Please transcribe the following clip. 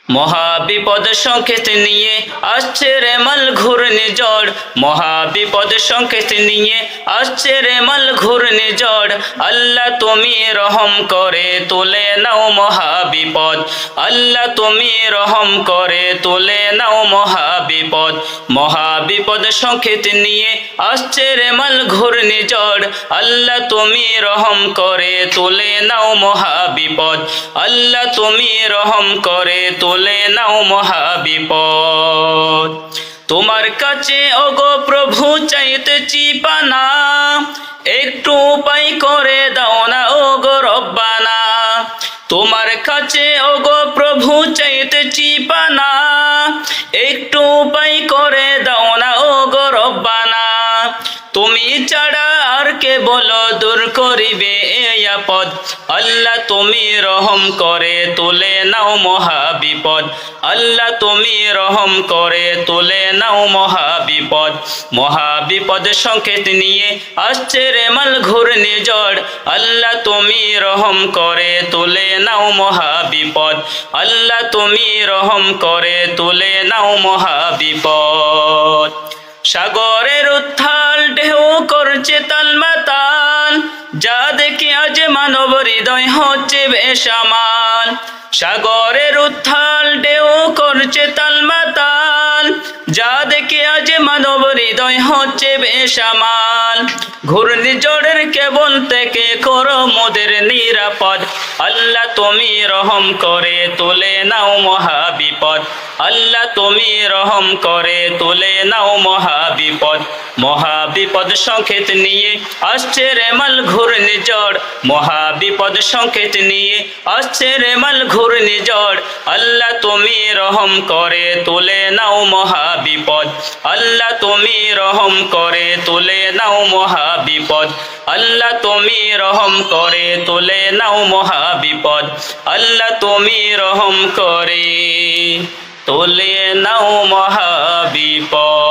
মহাবিপদ সংকেত নিয়ে আসছে রে মাল ঘূর্ণিঝড়, মহাবিপদ সংকেত নিয়ে আসছে রে মাল ঘূর্ণিঝড়। আল্লাহ তুমি রহম করে তুলে নাও মহাবিপদ, আল্লাহ তুমি রহম করে তুলে নাও মহাবিপদ। মহাবিপদ সংকেত নিয়ে আসছে রে মাল ঘূর্ণিঝড়, আল্লাহ তুমি রহম করে তুলে নাও মহাবিপদ, আল্লাহ তুমি রহম করে তুলে নাও মহাবিপদ। তোমার কাছে ওগো প্রভু চাইতেছি পানা, একটু উপায় করে দাও না ওগো রব্বানা। তোমার কাছে ওগো প্রভু চাইতেছি পানা, একটু উপায় করে দাও না ওগো রব্বানা। তুমি ছাড়া আর কে বলো দূর করিবে এই আপদ, আল্লাহ তুমি রহম করে তুলে নাও মহাবিপদ, আল্লাহ তুমি রহম করে তুলে নাও মহাবিপদ। মহাবিপদ সংকেত নিয়ে আসছে রে মাল ঘূর্ণিঝড়, আল্লাহ তুমি রহম করে তুলে নাও মহাবিপদ, আল্লাহ তুমি রহম করে তুলে নাও মহাবিপদ। সাগরের উত্থাল ঢেউ করছে তালমাতাল, যা দেখে আজ মানব হৃদয় হচ্ছে বেসামাল। সাগরের উত্থাল ঢেউ করছে তালমাতাল, যা দেখে আজ মানব হৃদয় হচ্ছে বেসামাল। ঘূর্ণিঝড়ের কেবল থেকে করো মোদের নিরাপদ, আল্লাহ তুমি রহম করে তুলে নাও মহাবিপদ, আল্লাহ তুমি রহম করে তুলে নাও মহাবিপদ। মহাবিপদ সংকেত নিয়ে আসছে রে মাল ঘূর্ণিঝড়, মহাবিপদ সংকেত নিয়ে আসছে রে মাল ঘূর্ণিঝড়, আল্লাহ তুমি রহম করে তুলে নাও মহাবিপদ, আল্লাহ তুমি রহম করে তুলে নাও মহাবিপদ, আল্লাহ তুমি রহম করে তুলে নাও মহাবিপদ, আল্লাহ তুমি রহম করে তুলে নাও মহাবিপদ।